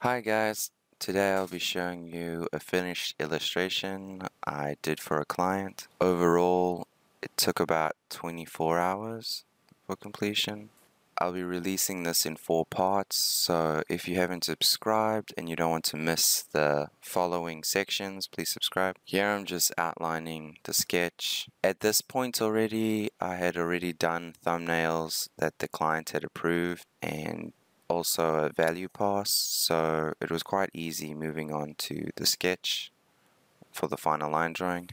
Hi guys, today I'll be showing you a finished illustration I did for a client. Overall, it took about 24 hours for completion. I'll be releasing this in 4 parts, so if you haven't subscribed and you don't want to miss the following sections, please subscribe. Here I'm just outlining the sketch. At this point already, I had already done thumbnails that the client had approved and also a value pass, so it was quite easy moving on to the sketch for the final line drawing.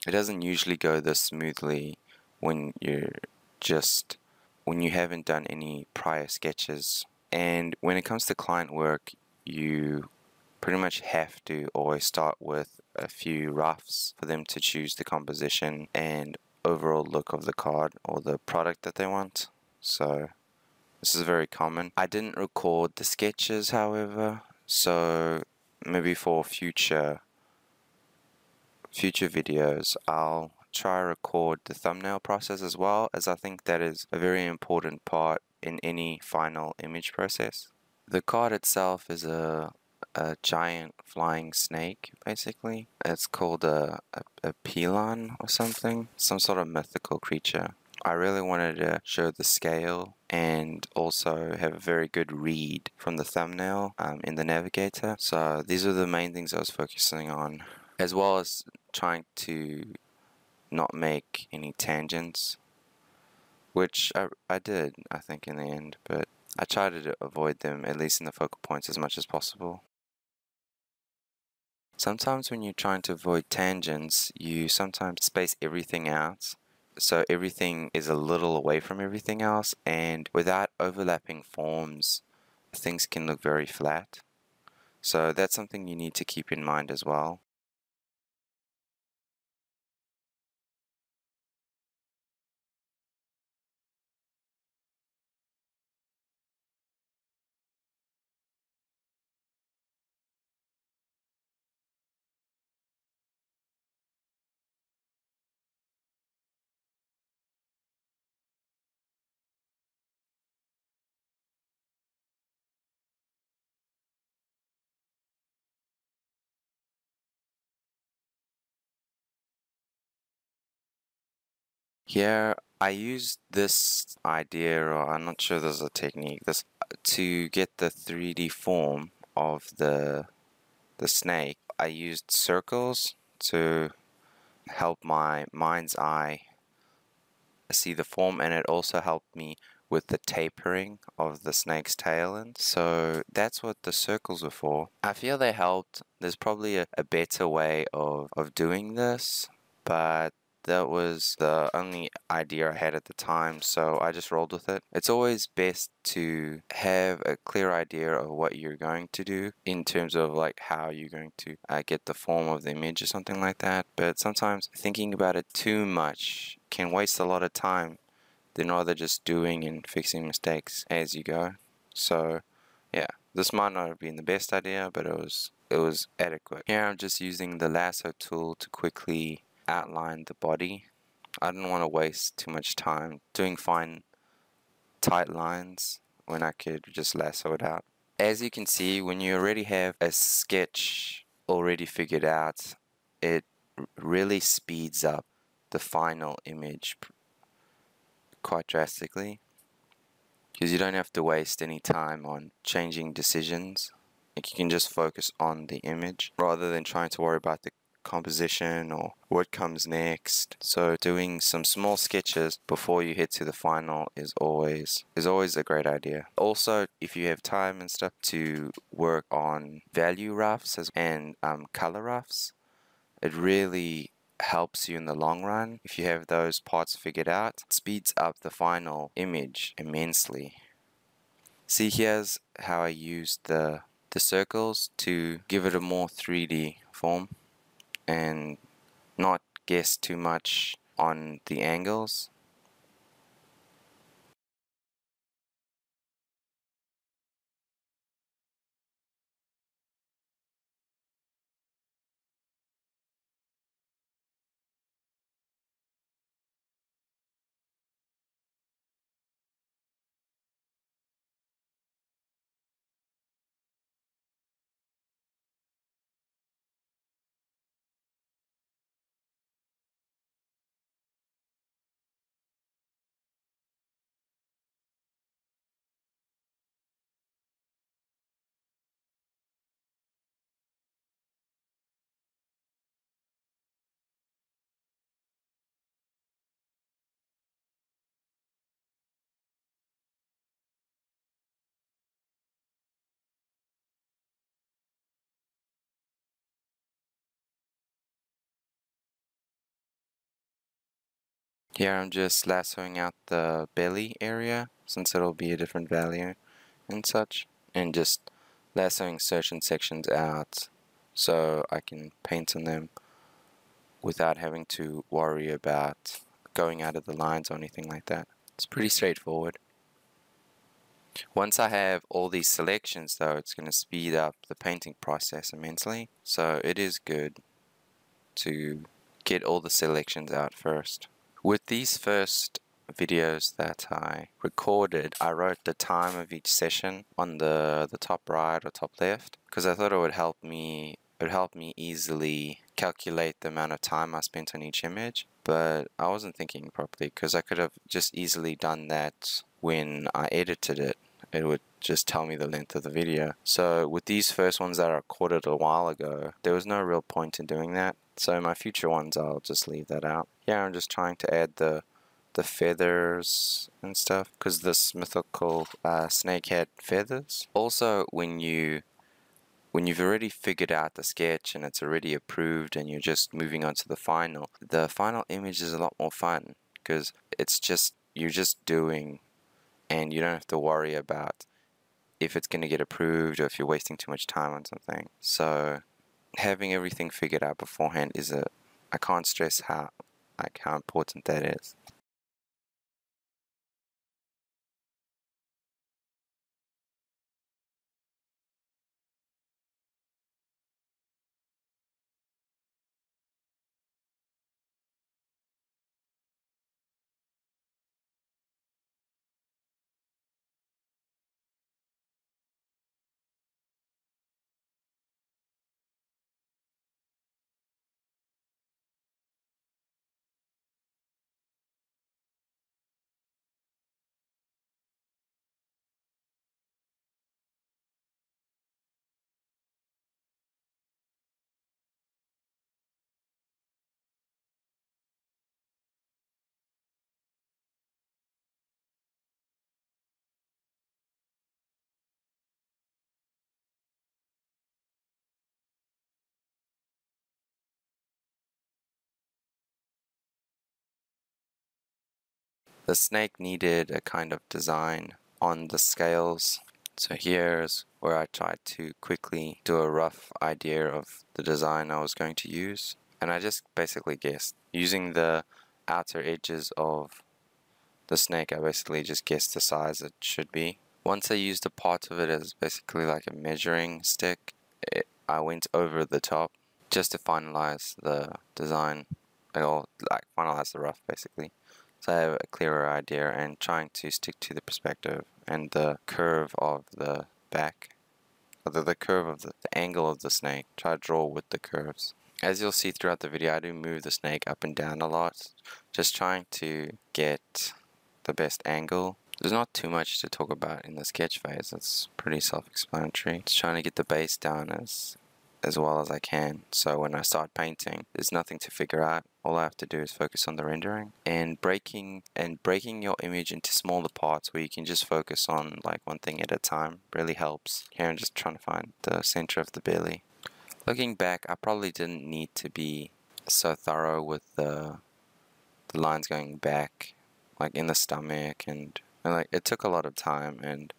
It doesn't usually go this smoothly when you haven't done any prior sketches. And when it comes to client work, you pretty much have to always start with a few roughs for them to choose the composition and overall look of the card or the product that they want. So this is very common. I didn't record the sketches, however, so maybe for future videos I'll try to record the thumbnail process as well, as I think that is a very important part in any final image process. The card itself is a giant flying snake, basically. It's called a Pillan or something, some sort of mythical creature. I really wanted to show the scale and also have a very good read from the thumbnail in the navigator. So these are the main things I was focusing on, as well as trying to not make any tangents, which I did, I think, in the end, but I tried to avoid them, at least in the focal points, as much as possible. Sometimes when you're trying to avoid tangents, you sometimes space everything out, so everything is a little away from everything else, and without overlapping forms, things can look very flat. So that's something you need to keep in mind as well. Here, I used this idea, or I'm not sure there's a technique, to get the 3D form of the snake. I used circles to help my mind's eye see the form, and it also helped me with the tapering of the snake's tail. And so that's what the circles are for. I feel they helped. There's probably a better way of doing this, but that was the only idea I had at the time, so I just rolled with it. It's always best to have a clear idea of what you're going to do in terms of like how you're going to get the form of the image or something like that, but sometimes thinking about it too much can waste a lot of time than rather just doing and fixing mistakes as you go. So yeah, this might not have been the best idea, but it was adequate. Here I'm just using the lasso tool to quickly outline the body. I didn't want to waste too much time doing fine tight lines when I could just lasso it out. As you can see, when you already have a sketch already figured out, it really speeds up the final image quite drastically, because you don't have to waste any time on changing decisions. Like, you can just focus on the image rather than trying to worry about the composition or what comes next. So doing some small sketches before you head to the final is always a great idea. Also, if you have time and stuff, to work on value roughs and color roughs, it really helps you in the long run. If you have those parts figured out, it speeds up the final image immensely. See, here's how I used the circles to give it a more 3D form and not guess too much on the angles. Here I'm just lassoing out the belly area, since it'll be a different value and such, and just lassoing certain sections out so I can paint on them without having to worry about going out of the lines or anything like that. It's pretty straightforward. Once I have all these selections though, it's going to speed up the painting process immensely, so it is good to get all the selections out first. With these first videos that I recorded, I wrote the time of each session on the top right or top left, because I thought it would help me easily calculate the amount of time I spent on each image, but I wasn't thinking properly, because I could have just easily done that when I edited it. It would just tell me the length of the video. So with these first ones that I recorded a while ago, there was no real point in doing that. So in my future ones, I'll just leave that out. Yeah, I'm just trying to add the feathers and stuff, because this mythical snake had feathers. Also, when you've already figured out the sketch and it's already approved and you're just moving on to the final image is a lot more fun, because you're just doing, and you don't have to worry about if it's going to get approved or if you're wasting too much time on something. So having everything figured out beforehand I can't stress how important that is. The snake needed a kind of design on the scales. So here's where I tried to quickly do a rough idea of the design I was going to use. And I just basically guessed. Using the outer edges of the snake, I basically just guessed the size it should be. Once I used a part of it as basically like a measuring stick, I went over the top just to finalize the design, or like finalize the rough basically. So I have a clearer idea, and trying to stick to the perspective and the curve of the back, or the curve of the angle of the snake. Try to draw with the curves. As you'll see throughout the video, I do move the snake up and down a lot, just trying to get the best angle. There's not too much to talk about in the sketch phase. It's pretty self-explanatory. Just trying to get the base down as well as I can, so when I start painting, there's nothing to figure out. All I have to do is focus on the rendering and breaking your image into smaller parts where you can just focus on like one thing at a time really helps. Here I'm just trying to find the center of the belly. Looking back, I probably didn't need to be so thorough with the lines going back, like in the stomach, and like it took a lot of time, and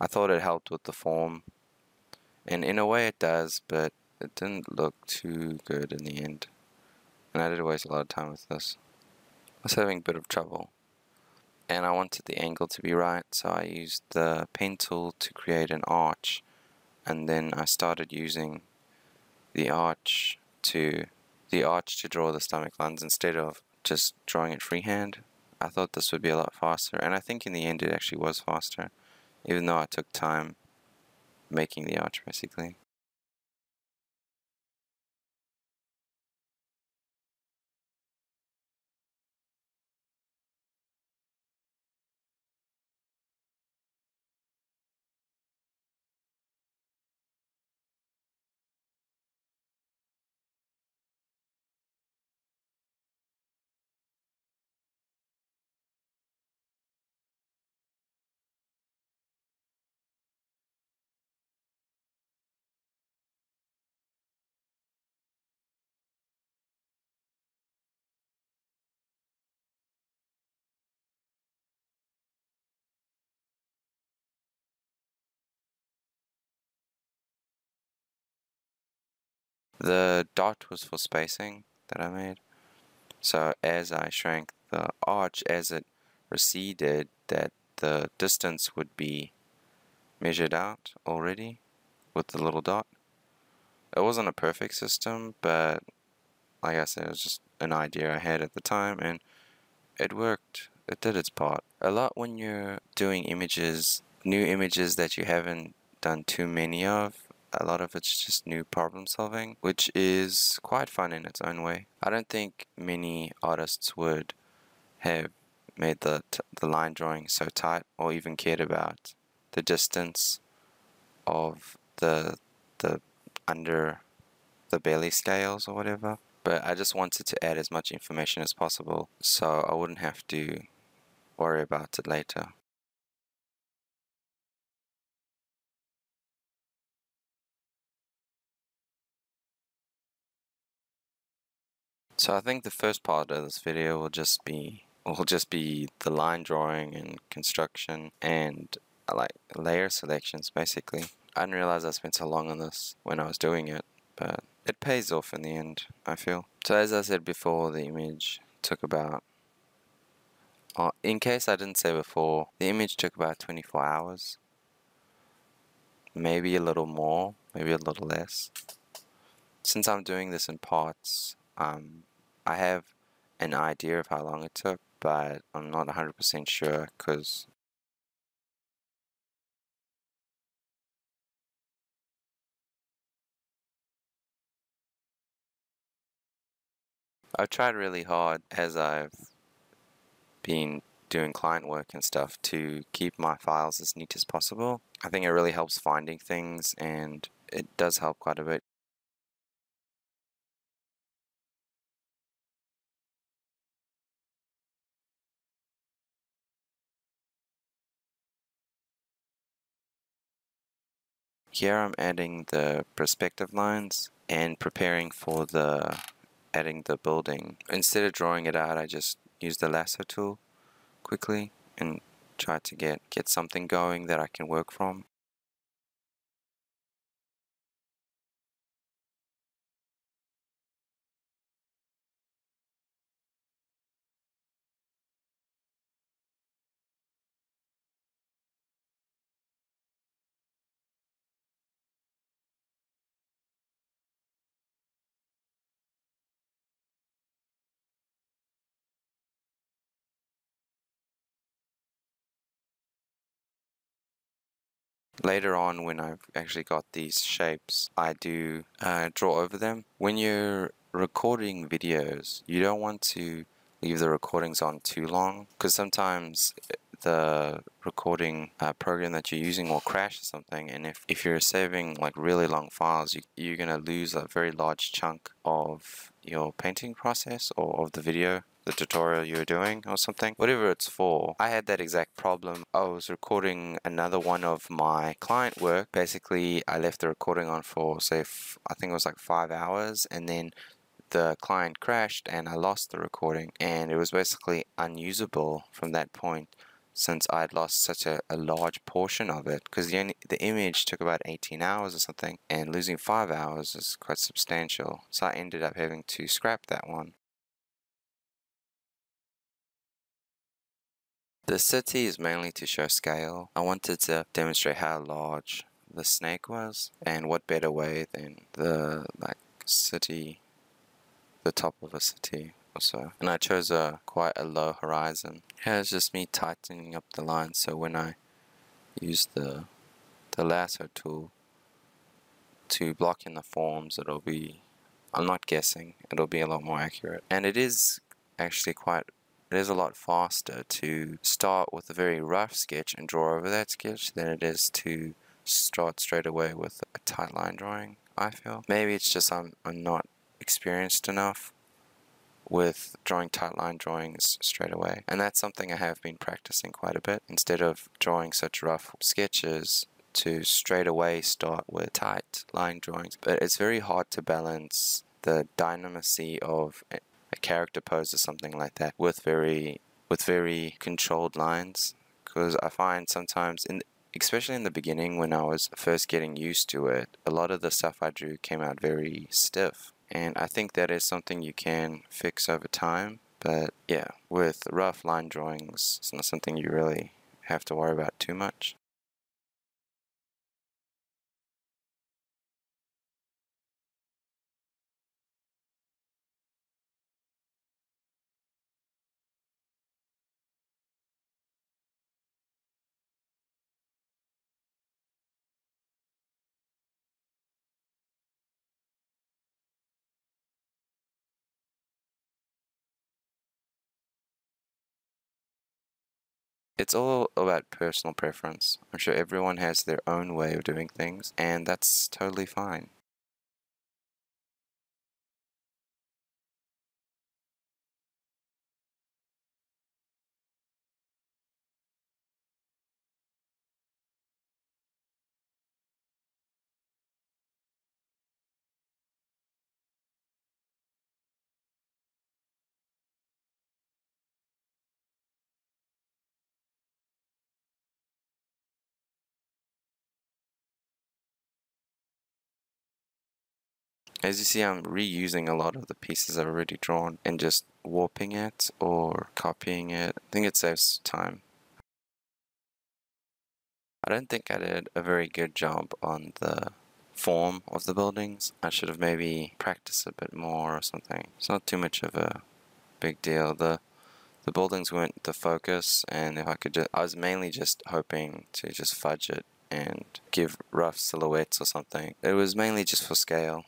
I thought it helped with the form, and in a way it does, but it didn't look too good in the end, and I did waste a lot of time with this. I was having a bit of trouble, and I wanted the angle to be right, so I used the pen tool to create an arch, and then I started using the arch to draw the stomach lines instead of just drawing it freehand. I thought this would be a lot faster, and I think in the end it actually was faster, even though I took time making the arch basically. The dot was for spacing that I made. So as I shrank the arch, as it receded, that the distance would be measured out already with the little dot. It wasn't a perfect system, but like I said, it was just an idea I had at the time, and it worked. It did its part. A lot when you're doing images, new images that you haven't done too many of, a lot of it's just new problem solving, which is quite fun in its own way. I don't think many artists would have made the line drawing so tight or even cared about the distance of the under the belly scales or whatever. But I just wanted to add as much information as possible so I wouldn't have to worry about it later. So I think the first part of this video will just be the line drawing and construction and like layer selections basically. I didn't realize I spent so long on this when I was doing it, but it pays off in the end, I feel. So as I said before, the image took about, in case I didn't say before, the image took about 24 hours. Maybe a little more, maybe a little less. Since I'm doing this in parts, I have an idea of how long it took, but I'm not 100% sure because I've tried really hard as I've been doing client work and stuff to keep my files as neat as possible. I think it really helps finding things, and it does help quite a bit. Here I'm adding the perspective lines and preparing for adding the building. Instead of drawing it out, I just use the lasso tool quickly and try to get something going that I can work from. Later on, when I've actually got these shapes, I do draw over them. When you're recording videos, you don't want to leave the recordings on too long, because sometimes the recording program that you're using will crash or something, and if you're saving like really long files, you're going to lose a very large chunk of your painting process or of the video, the tutorial you're doing or something, whatever it's for. I had that exact problem. I was recording another one of my client work. Basically, I left the recording on for, say, I think it was like 5 hours, and then the client crashed and I lost the recording, and it was basically unusable from that point, since I had lost such a large portion of it, because the image took about 18 hours or something, and losing 5 hours is quite substantial. So I ended up having to scrap that one. The city is mainly to show scale. I wanted to demonstrate how large the snake was, and what better way than the city, the top of a city or so. And I chose quite a low horizon. Yeah, it's just me tightening up the lines, so when I use the lasso tool to block in the forms, it'll be, I'm not guessing, it'll be a lot more accurate. And it is actually it is a lot faster to start with a very rough sketch and draw over that sketch than it is to start straight away with a tight line drawing, I feel. Maybe it's just I'm not experienced enough with drawing tight line drawings straight away, and that's something I have been practicing quite a bit. Instead of drawing such rough sketches, to straight away start with tight line drawings. But it's very hard to balance the dynamacy of a character pose or something like that with very controlled lines, because I find sometimes especially in the beginning when I was first getting used to it, a lot of the stuff I drew came out very stiff. And I think that is something you can fix over time. But yeah, with rough line drawings, it's not something you really have to worry about too much. It's all about personal preference. I'm sure everyone has their own way of doing things, and that's totally fine. As you see, I'm reusing a lot of the pieces I've already drawn and just warping it or copying it. I think it saves time. I don't think I did a very good job on the form of the buildings. I should have maybe practiced a bit more or something. It's not too much of a big deal. The buildings weren't the focus, and if I could just, I was mainly just hoping to just fudge it and give rough silhouettes or something. It was mainly just for scale.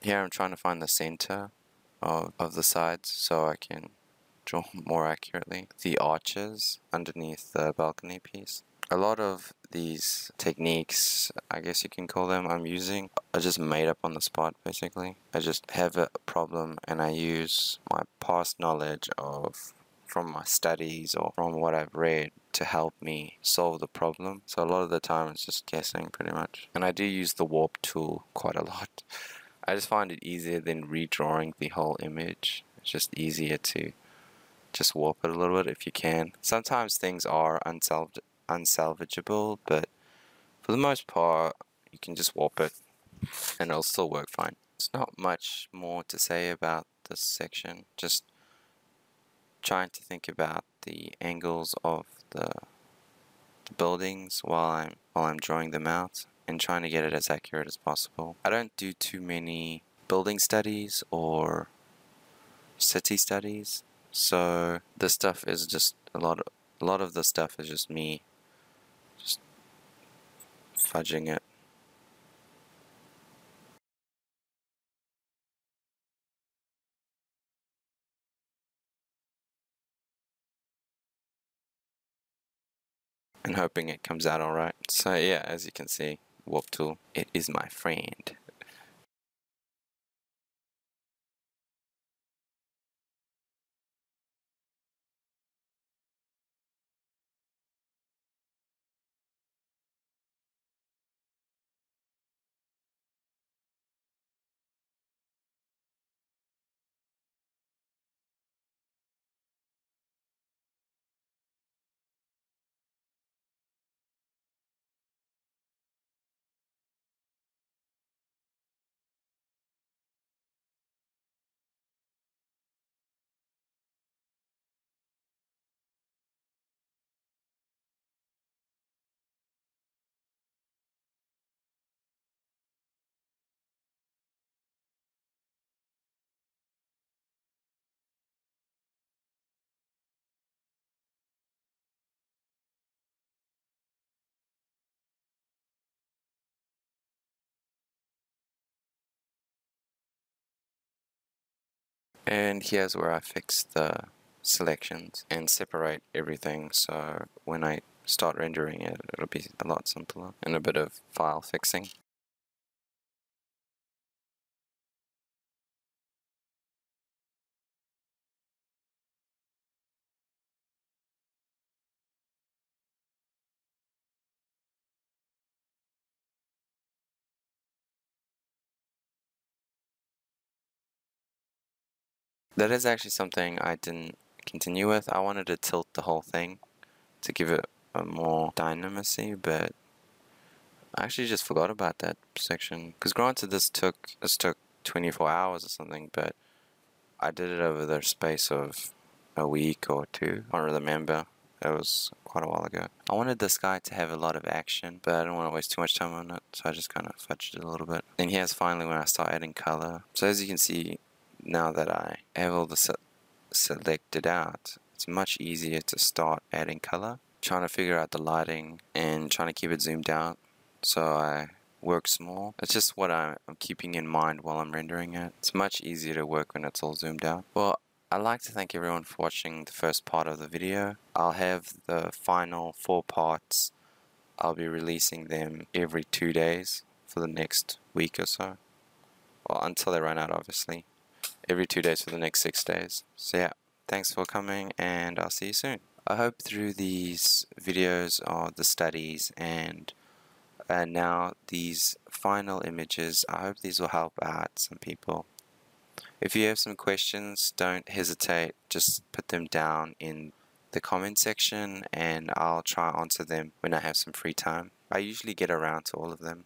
Here I'm trying to find the center of the sides so I can draw more accurately. The arches underneath the balcony piece. A lot of these techniques, I guess you can call them, I'm using, are just made up on the spot basically. I just have a problem and I use my past knowledge of from my studies or from what I've read to help me solve the problem. So a lot of the time it's just guessing pretty much. And I do use the warp tool quite a lot. I just find it easier than redrawing the whole image. It's just easier to just warp it a little bit if you can. Sometimes things are unsalvageable, but for the most part, you can just warp it and it'll still work fine. There's not much more to say about this section. Just trying to think about the angles of the buildings while I'm drawing them out and trying to get it as accurate as possible. I don't do too many building studies or city studies, so this stuff is just a lot of the stuff is just me just fudging it. And hoping it comes out alright. So yeah, as you can see, warp tool, it is my friend. And here's where I fix the selections and separate everything, so when I start rendering it, it'll be a lot simpler, and a bit of file fixing. That is actually something I didn't continue with. I wanted to tilt the whole thing to give it a more dynamism, but I actually just forgot about that section. Because granted, this took 24 hours or something, but I did it over the space of a week or two. I don't really remember. It was quite a while ago. I wanted this guy to have a lot of action, but I don't want to waste too much time on it, so I just kind of fudged it a little bit. And here's finally when I start adding color. So as you can see, now that I have all the selected out, it's much easier to start adding color. Trying to figure out the lighting and trying to keep it zoomed out so I work small. It's just what I'm keeping in mind while I'm rendering it. It's much easier to work when it's all zoomed out. Well, I'd like to thank everyone for watching the first part of the video. I'll have the final 4 parts. I'll be releasing them every 2 days for the next week or so. Well, until they run out, obviously. Every 2 days for the next 6 days. So yeah, thanks for coming, and I'll see you soon. I hope through these videos of the studies and now these final images, I hope these will help out some people. If you have some questions, don't hesitate, just put them down in the comment section and I'll try to answer them when I have some free time. I usually get around to all of them.